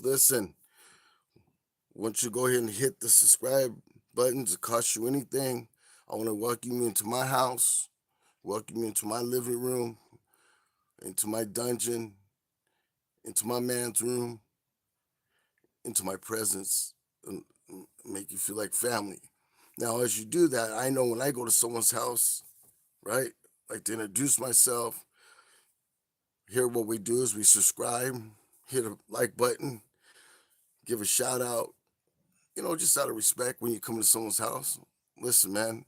listen, once you go ahead and hit the subscribe button, it cost you anything. I want to welcome you into my house, welcome you into my living room, into my dungeon, into my man's room, into my presence, and make you feel like family. Now, as you do that, I know when I go to someone's house, right, like to introduce myself. Here, what we do is we subscribe, hit a like button, give a shout out, just out of respect when you come to someone's house. Listen, man,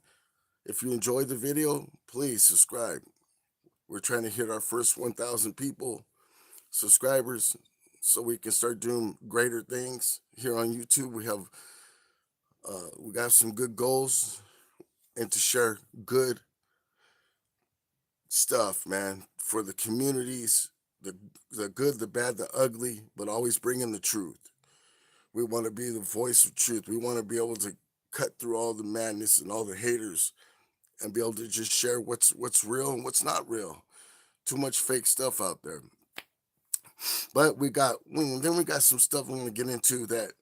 if you enjoyed the video, please subscribe. We're trying to hit our first 1,000 people, subscribers, so we can start doing greater things here on YouTube. We got some good goals and to share good stuff, man, for the communities, the good, the bad, the ugly, but always bringing the truth. We want to be the voice of truth. We want to be able to cut through all the madness and all the haters and be able to just share what's real and what's not real. Too much fake stuff out there. But we got some stuff we're gonna get into that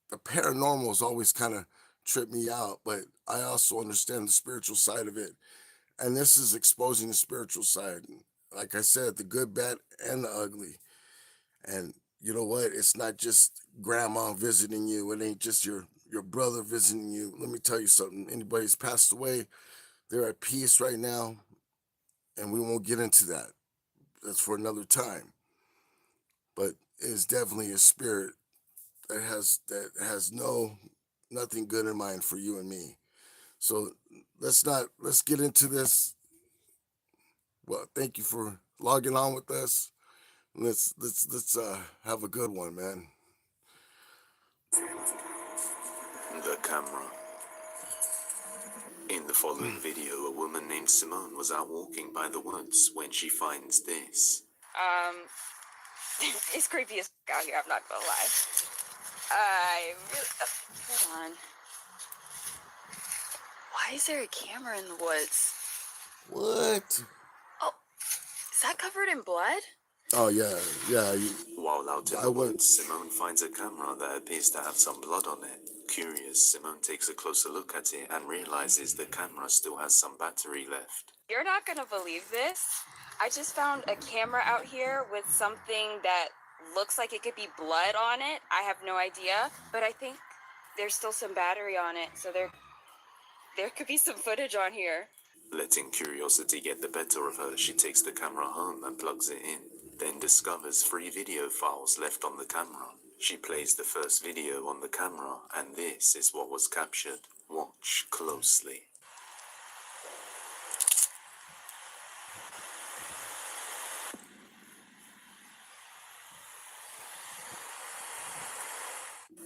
the paranormal has always kind of tripped me out, but I also understand the spiritual side of it. And this is exposing the spiritual side. Like I said, the good, bad, and the ugly. And you know what? It's not just grandma visiting you. It ain't just your brother visiting you. Let me tell you something. Anybody's passed away, they're at peace right now, and we won't get into that. That's for another time. But it's definitely a spirit that has nothing good in mind for you and me. So let's get into this. Well, thank you for logging on with us. Let's have a good one, man. The camera. In the following video, a woman named Simone was out walking by the woods when she finds this. It's creepy as out here, I'm not gonna lie. I really... hold on. Why is there a camera in the woods? What? Oh, is that covered in blood? Oh yeah. While out in the woods, Simone finds a camera that appears to have some blood on it. Curious, Simone takes a closer look at it and realizes the camera still has some battery left. You're not gonna believe this. I just found a camera out here with something that looks like it could be blood on it. I have no idea, but I think there's still some battery on it, so there could be some footage on here. Letting curiosity get the better of her, she takes the camera home and plugs it in, then discovers 3 video files left on the camera. She plays the first video on the camera, and this is what was captured. Watch closely.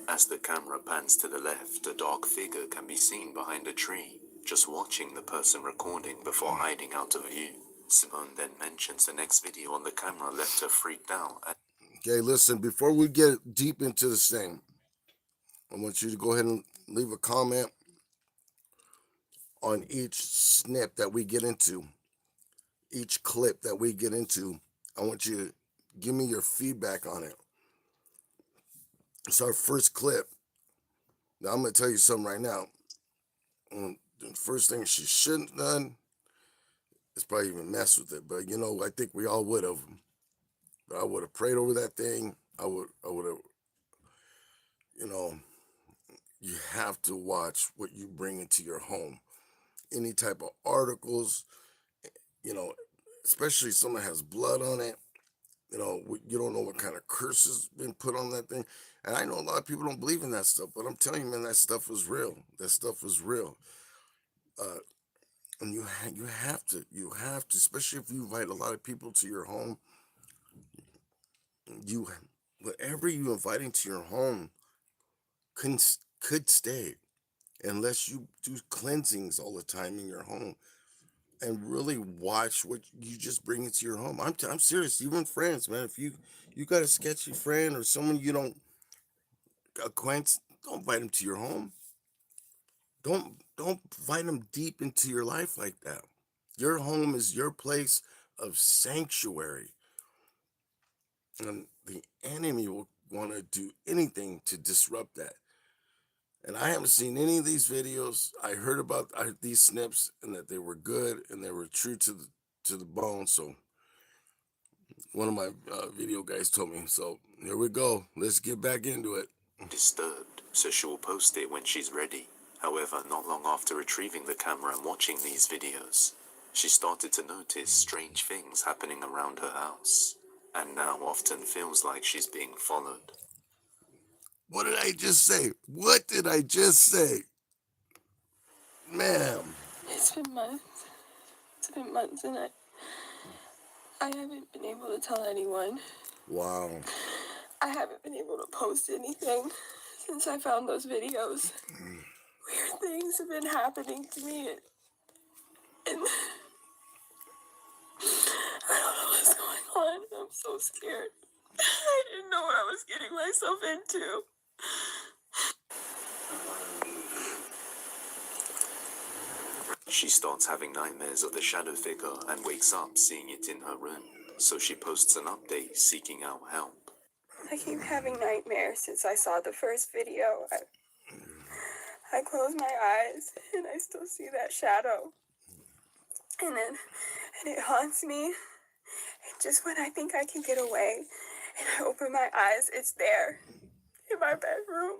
As the camera pans to the left, a dark figure can be seen behind a tree, just watching the person recording before hiding out of view. Simone then mentions the next video on the camera left her freaked out. Okay, listen, before we get deep into this thing, I want you to go ahead and leave a comment on each snip that we get into, each clip that we get into. I want you to give me your feedback on it. It's our first clip. Now, I'm going to tell you something right now. The first thing she shouldn't have done is probably even mess with it. But, I think we all would have. But I would have prayed over that thing. I would have, you have to watch what you bring into your home. Any type of articles, especially something that has blood on it. You don't know what kind of curse has been put on that thing. And I know a lot of people don't believe in that stuff, but I'm telling you, man, that stuff is real. That stuff is real. And you have to, especially if you invite a lot of people to your home, whatever you invite into your home could stay unless you do cleansings all the time in your home and really watch what you just bring into your home. I'm serious. Even friends, man. If you got a sketchy friend or someone you don't acquaint, don't invite them to your home. Don't invite them deep into your life like that. Your home is your place of sanctuary. And the enemy will want to do anything to disrupt that. And I haven't seen any of these videos. I heard about these snips and that they were good and they were true to the bone. So one of my video guys told me. So here we go. Let's get back into it. Disturbed, so she will post it when she's ready. However, not long after retrieving the camera and watching these videos, she started to notice strange things happening around her house, and now often feels like she's being followed. What did I just say? What did I just say? Ma'am. It's been months. It's been months, and I haven't been able to tell anyone. Wow. I haven't been able to post anything since I found those videos. Weird things have been happening to me, and I don't know what's going on. I'm so scared. I didn't know what I was getting myself into. She starts having nightmares of the shadow figure and wakes up seeing it in her room, so she posts an update seeking out help. I keep having nightmares since I saw the first video. I close my eyes and I still see that shadow. And it haunts me. And just when I think I can get away and I open my eyes, it's there in my bedroom,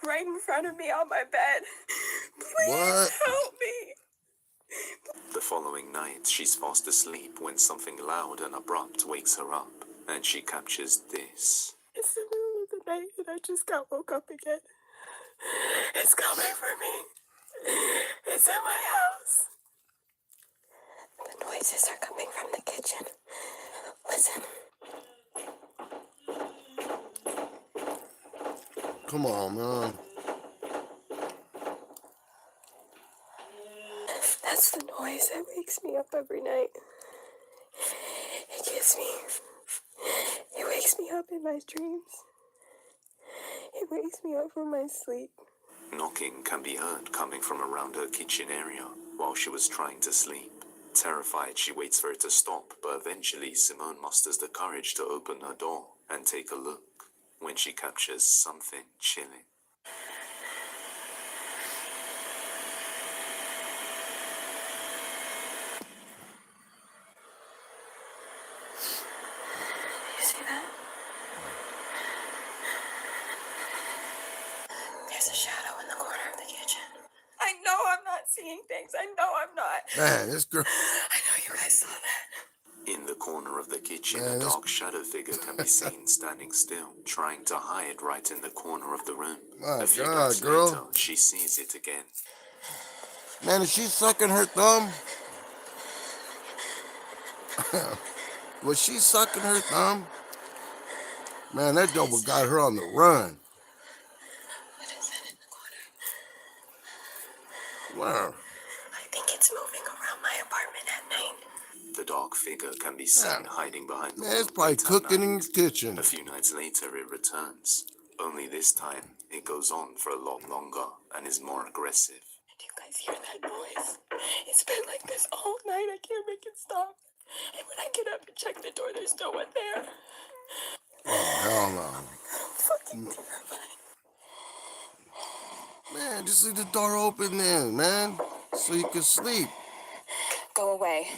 right in front of me on my bed. Please help me. The following night, she's fast asleep when something loud and abrupt wakes her up, and she captures this. It's the middle of the night and I just got woke up again. It's coming for me. It's in my house. The noises are coming from the kitchen. Listen. Come on, man. That's the noise that wakes me up every night. It wakes me up in my dreams. It wakes me up from my sleep. Knocking can be heard coming from around her kitchen area while she was trying to sleep. Terrified, she waits for it to stop, but eventually Simone musters the courage to open her door and take a look when she captures something chilling. You see that? There's a shadow in the corner of the kitchen. I know I'm not seeing things. I know I'm not. Man, this girl. I know you guys saw that. In the corner of the kitchen, a dark shadow figure can be seen standing still, trying to hide right in the corner of the room. My a few God, nights girl. later, she sees it again. Man, is she sucking her thumb? Was she sucking her thumb? Man, that double got her on the run. What is that in the corner? Wow. I think it's moving around my apartment at night. The dark figure can be seen hiding behind the Man, it's wall probably late at cooking in night. the kitchen. A few nights later, it returns. Only this time, it goes on for a lot longer and is more aggressive. Do you guys hear that noise? It's been like this all night. I can't make it stop. And when I get up and check the door, there's no one there. Oh, hell no. I'm fucking terrified. Man, just leave the door open then, man. So you can sleep. Go away.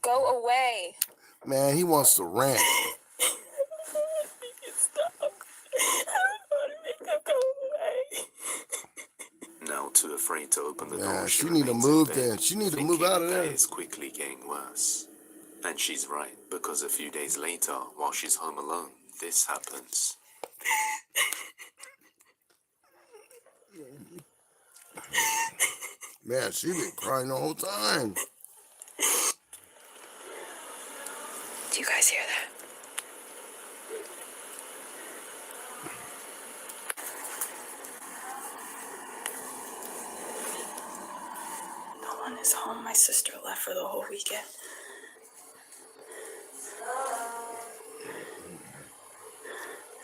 Go away. Man, he wants to rant. I don't want to make it stop. I don't want to make them go away. Now too afraid to open the Yeah, door, she need to remains in move bed, then. She need to thinking move out of that there. it's quickly getting worse. And she's right, because a few days later, while she's home alone, this happens. Man, she been crying the whole time. Do you guys hear that? No one is home. My sister left for the whole weekend.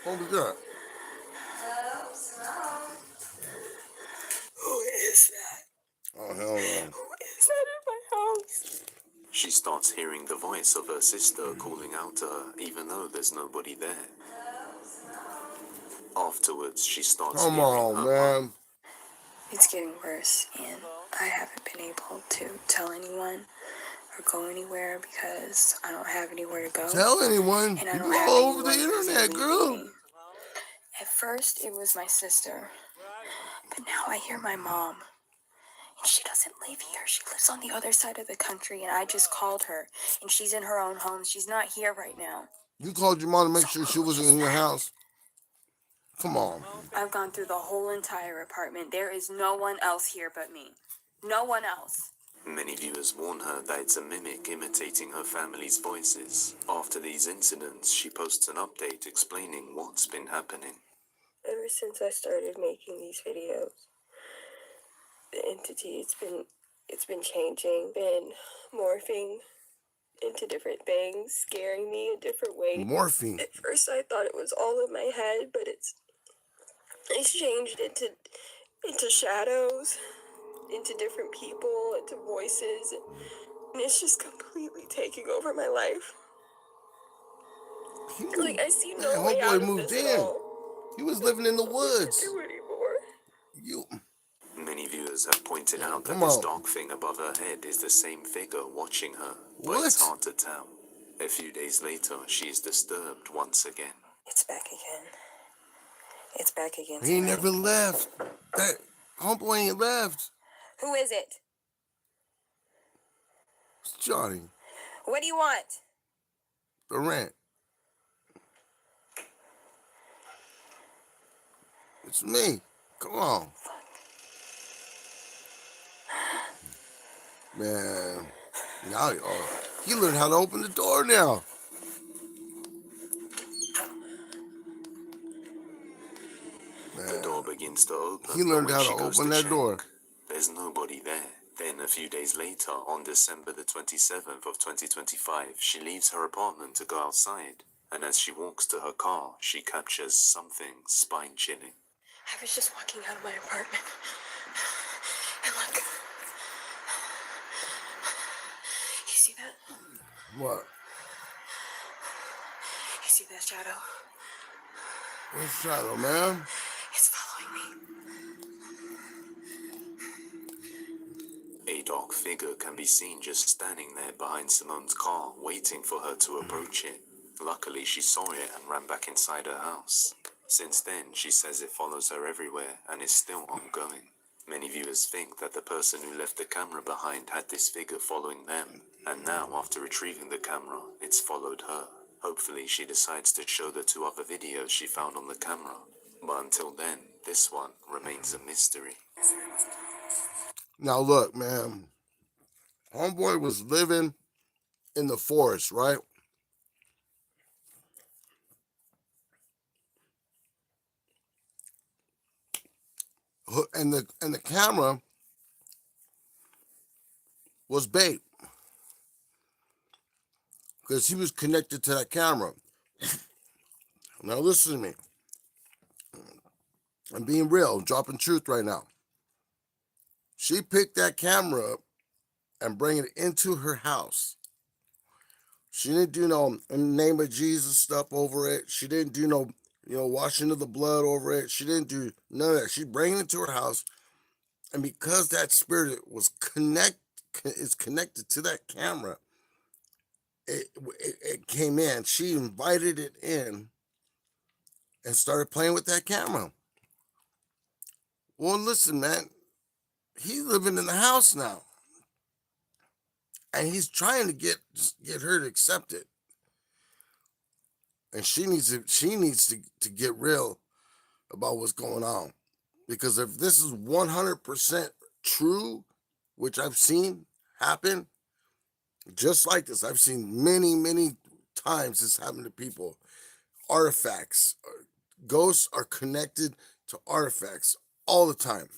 What was that? Who is that? Oh, hell no. Who is that in my house? She starts hearing the voice of her sister calling out to her, even though there's nobody there. Afterwards, she starts Come hearing on, her man. mum. It's getting worse, and I haven't been able to tell anyone or go anywhere because I don't have anywhere to go. Tell anyone. And I You don't have all over anyone the who's internet, leaving girl. me. At first, it was my sister, but now I hear my mom. And she doesn't live here. She lives on the other side of the country, and I just called her, and she's in her own home. She's not here right now. You called your mom to make So sure she who wasn't is in your that? house. Come on. I've gone through the whole entire apartment. There is no one else here but me. No one else. Many viewers warn her that it's a mimic imitating her family's voices. After these incidents, she posts an update explaining what's been happening. Ever since I started making these videos, the entity, it's been changing, been morphing into different things, scaring me in different ways. Morphine. At first I thought it was all in my head, but it's changed into shadows, into different people, into voices, and it's just completely taking over my life. Like, I see no way Homeboy out of moved this at in. all. He was living in the I can't woods. do anymore. You. Many viewers have pointed out that Come this on. dark thing above her head is the same figure watching her, but What? it's hard to tell. A few days later, she is disturbed once again. It's back again. It's back again. He tonight. never left. That homeboy ain't left. Who is it? It's Johnny. What do you want? The rent. It's me. Come on. Man. Now he learned how to open the door now. The door begins to open. He learned but when how she to goes open to that check, door. There's nobody there. Then a few days later, on December the 27th of 2025, she leaves her apartment to go outside. And as she walks to her car, she captures something spine-chilling. I was just walking out of my apartment. And look. You see that? What? You see that shadow? What shadow, man? It's following me. A dark figure can be seen just standing there behind Simone's car, waiting for her to approach it. Luckily, she saw it and ran back inside her house. Since then, she says it follows her everywhere and is still ongoing. Many viewers think that the person who left the camera behind had this figure following them, and now, after retrieving the camera, it's followed her. Hopefully, she decides to show the 2 other videos she found on the camera. But until then, this one remains a mystery. Now look, man. Homeboy was living in the forest, right? And the camera was bait. Because he was connected to that camera. Now listen to me. I'm being real, I'm dropping truth right now. She picked that camera up and bring it into her house. She didn't do no in the name of Jesus stuff over it. She didn't do no, washing of the blood over it. She didn't do none of that. She bring it into her house, and because that spirit is connected to that camera, it came in. She invited it in and started playing with that camera. Well, listen, man, he's living in the house now, and he's trying to get her to accept it. And she needs to get real about what's going on, because if this is 100% true, which I've seen happen, just like this, I've seen many times this happen to people. Artifacts, ghosts are connected to artifacts all the time.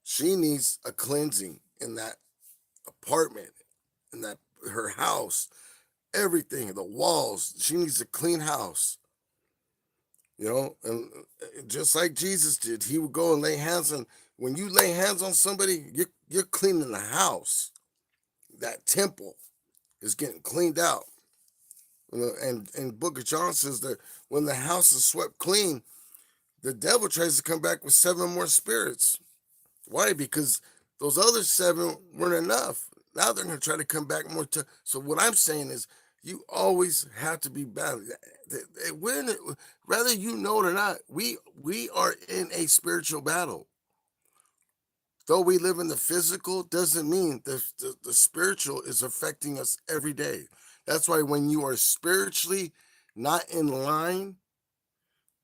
She needs a cleansing in that apartment, in that her house, everything, the walls. She needs a clean house. And just like Jesus did, he would go and lay hands on. When you lay hands on somebody, you're cleaning the house. that temple is getting cleaned out. And Book of John says that when the house is swept clean, the devil tries to come back with 7 more spirits. Why? Because those other 7 weren't enough. Now they're going to try to come back more. So what I'm saying is, you always have to be battling. Whether you know it or not, we are in a spiritual battle. Though we live in the physical, doesn't mean the spiritual is affecting us every day. That's why when you are spiritually not in line,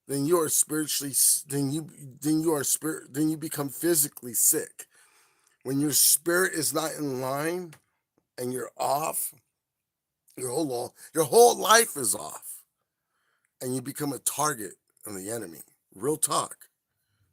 then you are spiritually then you become physically sick. When your spirit is not in line and you're off, your whole life is off, and you become a target of the enemy. Real talk.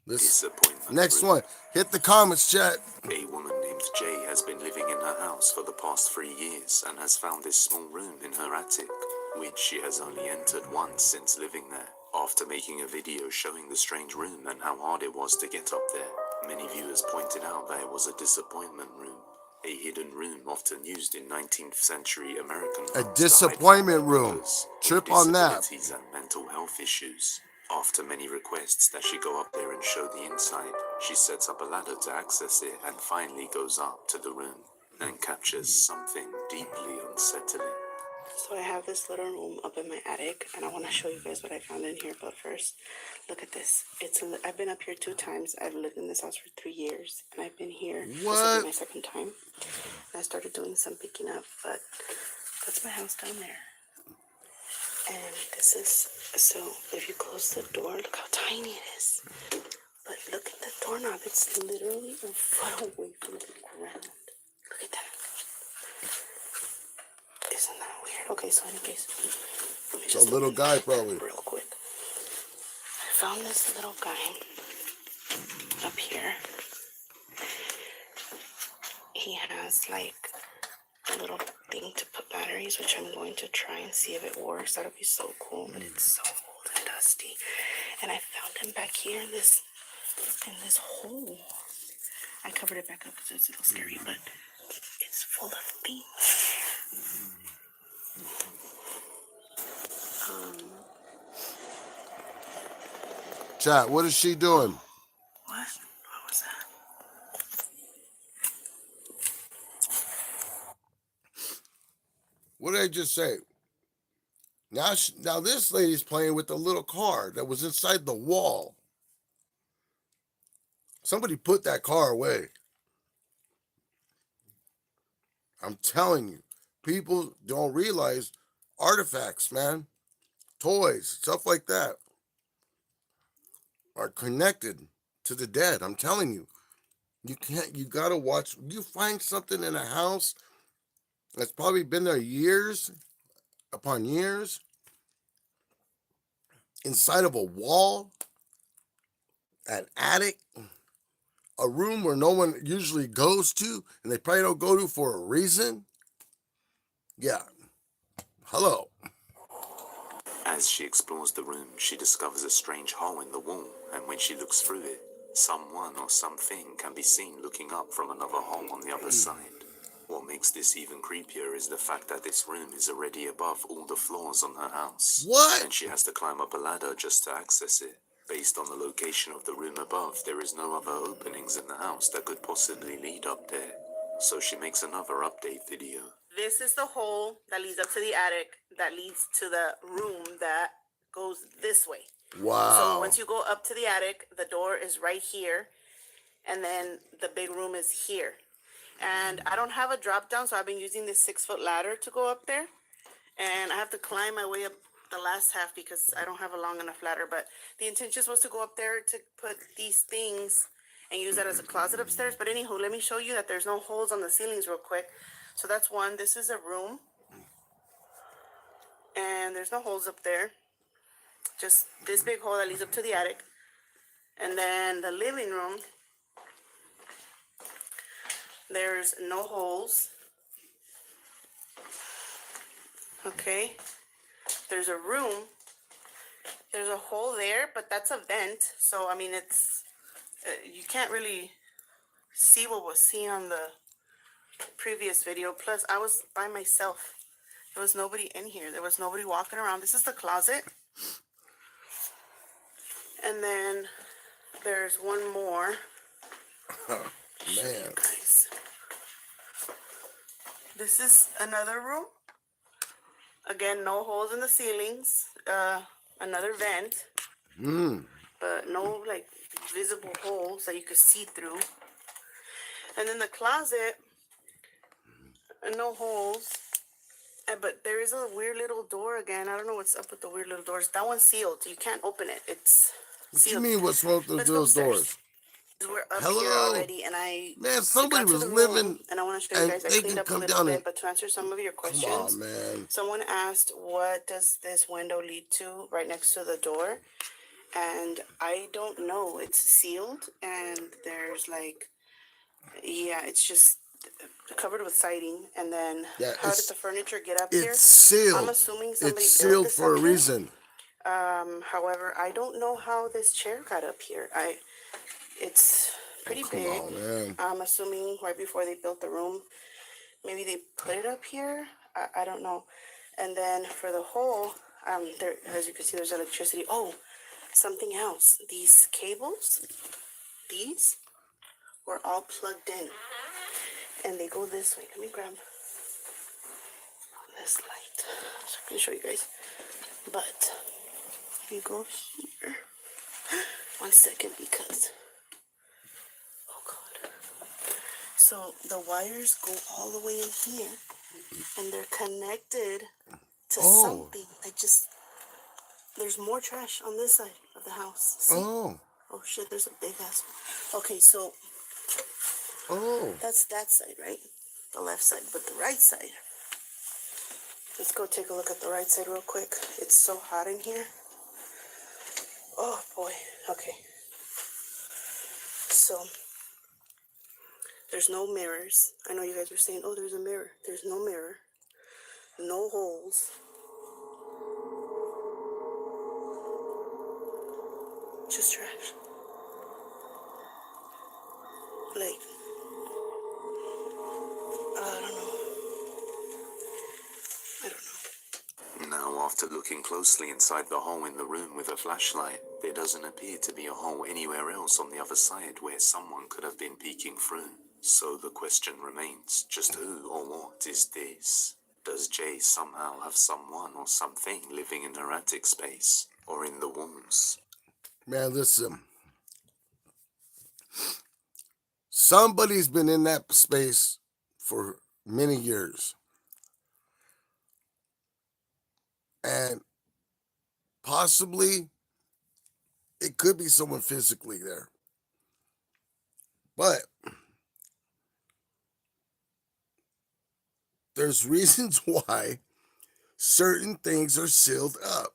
Disappointment Next room. one. Hit the comments, chat. A woman named Jay has been living in her house for the past 3 years and has found this small room in her attic, which she has only entered once since living there. After making a video showing the strange room and how hard it was to get up there, many viewers pointed out that it was a disappointment room, a hidden room often used in 19th century American A homes disappointment to hide room. members Trip with on that. disabilities and mental health issues. After many requests that she go up there and show the inside, she sets up a ladder to access it and finally goes up to the room and captures something deeply unsettling. So I have this little room up in my attic, and I want to show you guys what I found in here. But first, look at this. I've been up here 2 times. I've lived in this house for 3 years, and I've been here. This will be my 2nd time. And I started doing some picking up, but that's my house down there. And this is, so if you close the door, look how tiny it is. But look at the doorknob. It's literally a foot away from the ground. Look at that. Isn't that weird? Okay, so anyways, let me just a little guy, probably. real quick. I found this little guy up here. He has like a little thing to put batteries, which I'm going to try and see if it works. That'll be so cool, but it's so old and dusty. And I found him back here in this hole. I covered it back up because it's a little scary, but it's full of things. Chat, what is she doing? What was that? What did I just say? Now this lady's playing with the little car that was inside the wall. Somebody put that car away. I'm telling you, people don't realize artifacts, man, toys, stuff like that are connected to the dead. I'm telling you, you gotta watch. You find something in a house that's probably been there years upon years, inside of a wall, an attic, a room where no one usually goes to, and they probably don't go to for a reason. Yeah. Hello. As she explores the room, she discovers a strange hole in the wall, and when she looks through it, someone or something can be seen looking up from another hole on the other side. What makes this even creepier is the fact that this room is already above all the floors on her house. What? And she has to climb up a ladder just to access it. Based on the location of the room above, there is no other openings in the house that could possibly lead up there. So she makes another update video. This is the hole that leads up to the attic that leads to the room that goes this way. Wow. So once you go up to the attic, the door is right here, and then the big room is here. And I don't have a drop down, so I've been using this 6-foot ladder to go up there. And I have to climb my way up the last half because I don't have a long enough ladder. But the intention was to go up there to put these things and use that as a closet upstairs. But anywho, let me show you that there's no holes on the ceilings real quick. So that's one. This is a room. And there's no holes up there. Just this big hole that leads up to the attic. And then the living room. There's no holes. Okay. There's a room. There's a hole there, but that's a vent. So, I mean, it's, you can't really see what was seen on the previous video. Plus, I was by myself. There was nobody in here. There was nobody walking around. This is the closet. And then there's one more. Man. Guys. This is another room. Again, no holes in the ceilings. Another vent. But no, like, visible holes that you could see through. And then the closet, no holes. But there is a weird little door again. I don't know what's up with the weird little doors. That one's sealed. You can't open it. It's What sealed. you mean what's wrong with Let's go those upstairs. doors? We're up Hello? here already, and Man, somebody got to was the room, living and I want to show you and guys. I they cleaned can up a come little down bit, and but to answer some of your come questions, on, man. someone asked, what does this window lead to right next to the door? And I don't know. It's sealed, and there's like, yeah, it's just covered with siding. And then Yeah, how did the furniture get up here? It's sealed. I'm assuming somebody It's built sealed this for up a here. reason. However, I don't know how this chair got up here. It's pretty Come big. on, man. I'm assuming right before they built the room, maybe they put it up here. I don't know. And then for the hole, there, as you can see, there's electricity. Oh, something else. These cables, these were all plugged in, and they go this way. Let me grab this light so I can show you guys. But you go here. 1 second, because oh god. So the wires go all the way in here, and they're connected to something. There's more trash on this side of the house. See? Oh. Oh shit, there's a big ass one. Okay, so that's that side, right? The left side, but the right side. Let's go take a look at the right side real quick. It's so hot in here. Oh boy. Okay. So there's no mirrors. I know you guys were saying, oh, there's a mirror. There's no mirror. No holes. Just trash. Like, I don't know. I don't know. Now, after looking closely inside the hole in the room with a flashlight, there doesn't appear to be a hole anywhere else on the other side where someone could have been peeking through. So the question remains, just who or what is this? Does Jay somehow have someone or something living in her attic space or in the walls? Man, listen. Somebody's been in that space for many years. And possibly it could be someone physically there. But there's reasons why certain things are sealed up.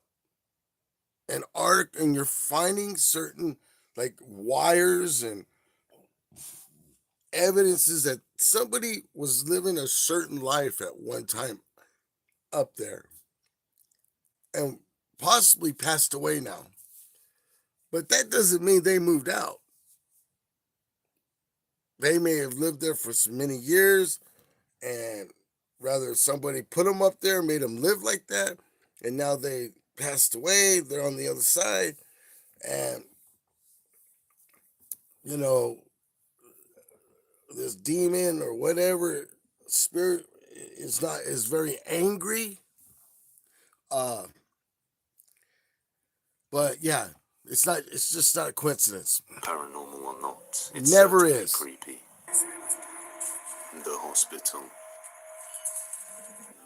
And you're finding certain like wires and evidences that somebody was living a certain life at one time up there and possibly passed away now. But that doesn't mean they moved out. They may have lived there for so many years, and rather somebody put them up there, made them live like that, and now they passed away. They're on the other side, and you know, this demon or whatever spirit is very angry. But yeah, it's just not a coincidence. Paranormal or not, it's Never certainly is. creepy. The hospital.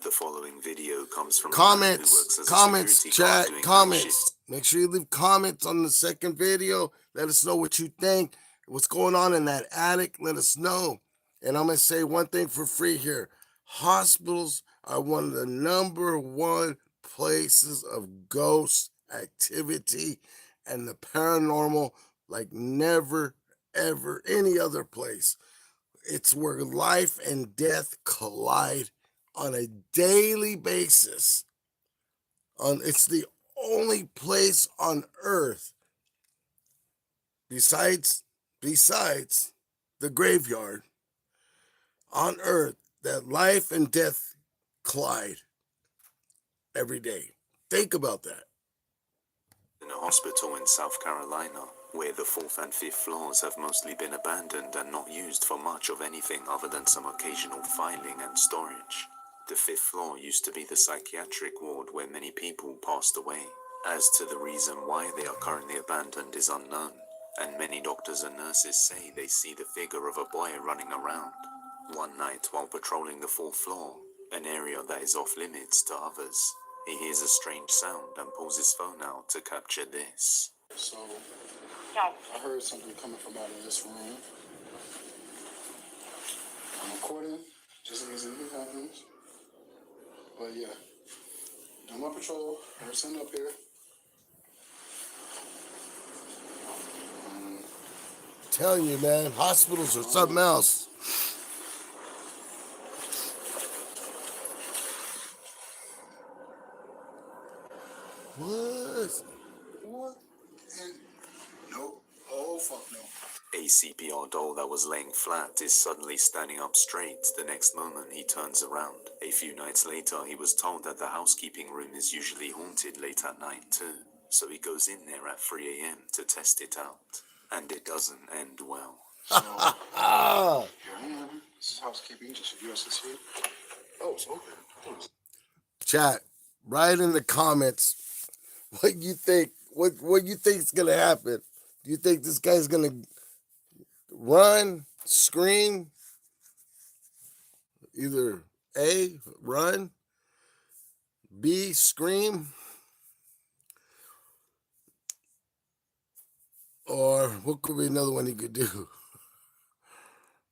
The following video comes from a man who works as a Comments, security guard chat, doing night comments. shifts. Make sure you leave comments on the second video. Let us know what you think. What's going on in that attic? Let us know. And I'm going to say one thing for free here. Hospitals are one of the #1 places of ghost activity and the paranormal like never, ever any other place. It's where life and death collide on a daily basis. It's the only place on earth besides the graveyard on earth that life and death collide every day. Think about that. In a hospital in South Carolina, where the 4th and 5th floors have mostly been abandoned and not used for much of anything other than some occasional filing and storage. The 5th floor used to be the psychiatric ward where many people passed away. As to the reason why they are currently abandoned is unknown, and many doctors and nurses say they see the figure of a boy running around. One night while patrolling the 4th floor, an area that is off limits to others, he hears a strange sound and pulls his phone out to capture this. So, I heard something coming from out of this room. I'm recording, just in case anything happens. But yeah, I'm on patrol. I heard something up here. Telling you, man, hospitals are something else. What? And nope. Oh, fuck no. A CPR doll that was laying flat is suddenly standing up straight. The next moment he turns around. A few nights later, he was told that the housekeeping room is usually haunted late at night too. So he goes in there at 3 a.m. to test it out. And it doesn't end well. So, here I am. This is housekeeping, just a USS here. Oh, it's open. Oh, Chat, write in the comments what you think. What you think is gonna happen? Do you think this guy's gonna run, scream? Either A, run, B, scream, or what could be another one he could do?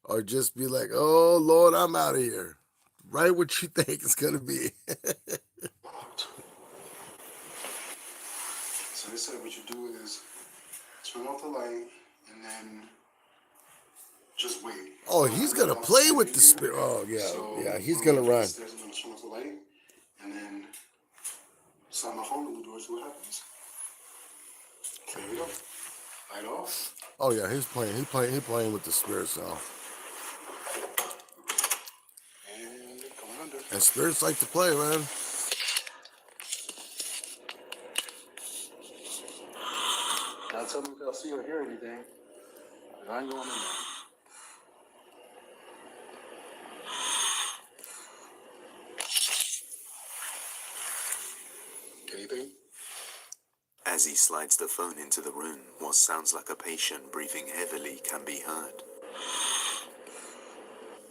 Or just be like, oh Lord, I'm out of here. Write what you think it's gonna be. locked. So they said what you do is turn off the light and then just wait. Oh, he's gonna play with the spirit. Oh yeah, he's gonna run. Turn off the light and then slam my phone on the door, see what happens. There we go. Light off. Oh yeah, he's playing with the spirit sound. And going under. And spirits like to play, man. Now tell me if y'all see or hear anything. I ain't going in there. Anything? As he slides the phone into the room, what sounds like a patient breathing heavily can be heard.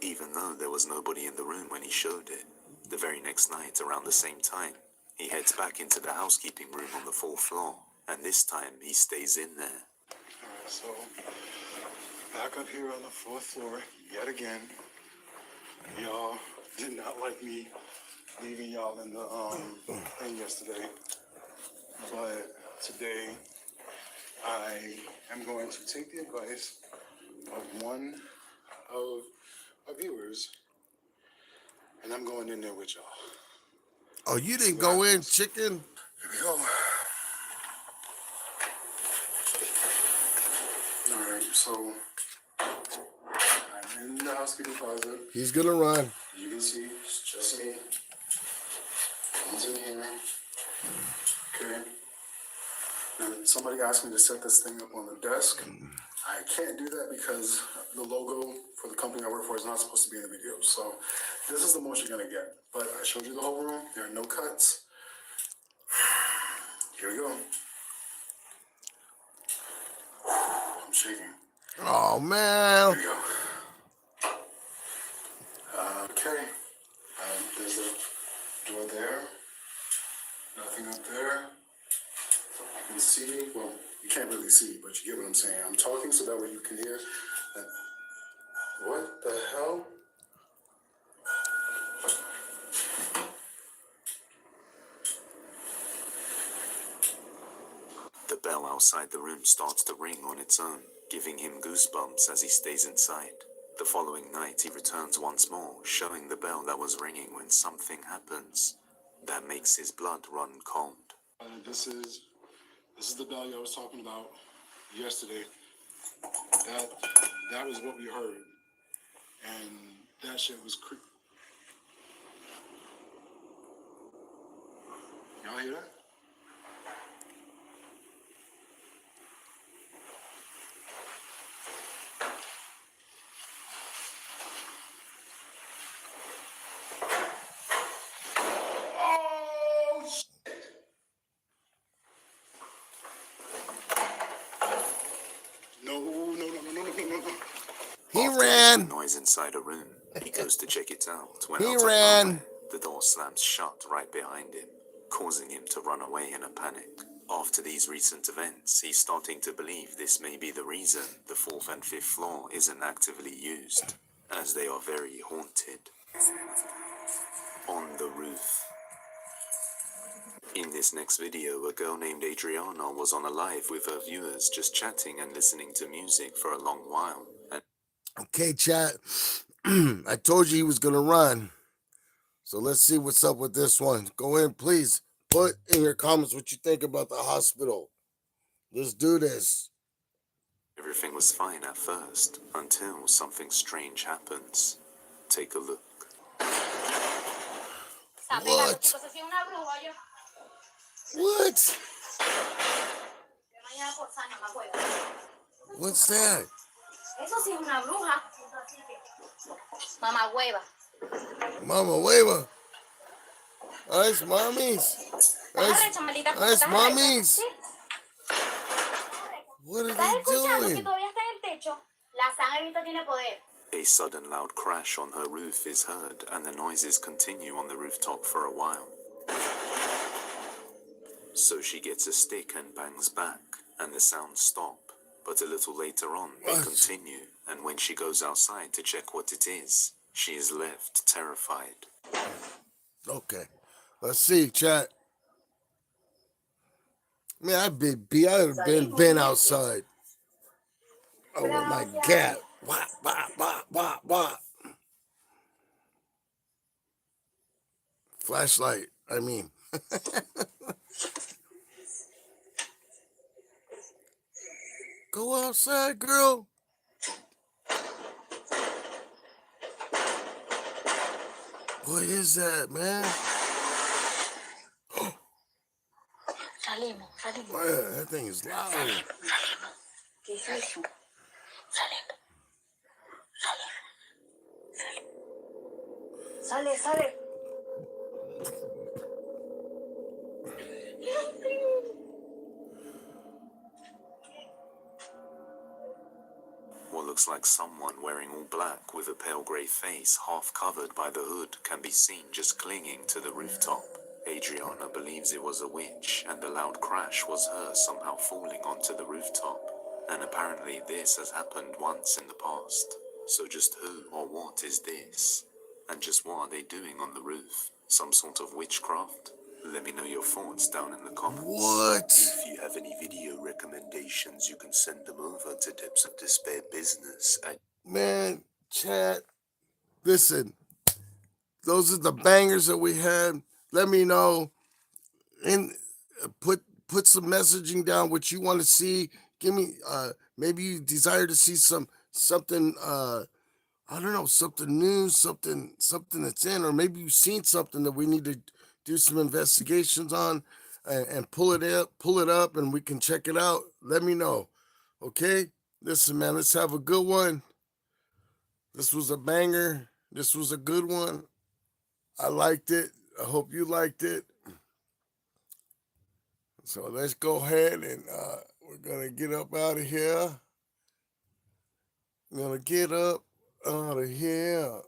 Even though there was nobody in the room when he showed it. The very next night, around the same time, he heads back into the housekeeping room on the 4th floor, and this time he stays in there. Alright, so back up here on the 4th floor yet again. Y'all did not like me leaving y'all in the thing yesterday. But today I am going to take the advice of one of our viewers, and I'm going in there with y'all. Oh, you didn't go in, chicken? Here we go. Alright, so I'm in the housekeeping closet. He's gonna run. You can see it's just me. He's in here. Okay. And somebody asked me to set this thing up on the desk. I can't do that because the logo for the company I work for is not supposed to be in the video. So this is the most you're gonna get. But I showed you the whole room. There are no cuts. Here we go. I'm shaking. Oh man. Here we go. Okay. There's a door there. Nothing up there. You can see, well, you can't really see, but you get what I'm saying. I'm talking so that way you can hear. What the hell? The bell outside the room starts to ring on its own, giving him goosebumps as he stays inside. The following night he returns once more, showing the bell that was ringing when something happens that makes his blood run cold. This is the bell I was talking about yesterday. That was what we heard, and That shit was creepy. Y'all hear that? Oh, shit. No, no, no, no, no, no, no, no. He After hearing ran. a noise inside a room, he goes to check it out when He out of ran. nowhere, the door slams shut right behind him, causing him to run away in a panic. After these recent events, he's starting to believe this may be the reason the 4th and 5th floor isn't actively used, as they are very haunted. On the roof. In this next video, a girl named Adriana was on a live with her viewers just chatting and listening to music for a long while. Okay, chat. I told you he was going to run. So let's see what's up with this one. Go in, please. Put in your comments what you think about the hospital. Let's do this. Everything was fine at first, until something strange happens. Take a look. What? What? What's that? Eso sí es una bruja. Mamá hueva. Mama Hueva. Nice mommies. Nice mommies. What are ¿Estás they escuchando que doing? todavía está en el techo? La sangre tiene poder. A sudden loud crash on her roof is heard, and the noises continue on the rooftop for a while. So she gets a stick and bangs back, and the sounds stop. But a little later on, they continue, and when she goes outside to check what it is, she is left terrified. Okay. Let's see, chat. Man, I'd have been outside. Oh, with my cat. Wah, wah, wah, wah, wah. Flashlight, I mean. Go outside, girl. What is that, man? Salimos. Man, that thing is loud. ¿Qué salimos? Sale. What looks like someone wearing all black with a pale grey face half covered by the hood can be seen just clinging to the rooftop. Adriana believes it was a witch, and the loud crash was her somehow falling onto the rooftop. And apparently this has happened once in the past. So just who or what is this? And just what are they doing on the roof? Some sort of witchcraft? Let me know your thoughts down in the comments. What? If you have any video recommendations, you can send them over to Depths of Despair Business at... Man, chat. Listen, those are the bangers that we had. Let me know. And put some messaging down what you want to see. Give me maybe you desire to see something I don't know, something new, something that's in, or maybe you've seen something that we need to do some investigations on and pull it up and we can check it out. Let me know. Okay? Listen, man, let's have a good one. This was a banger. This was a good one. I liked it. I hope you liked it. So let's go ahead and we're gonna get up out of here. I'm gonna get up out of here.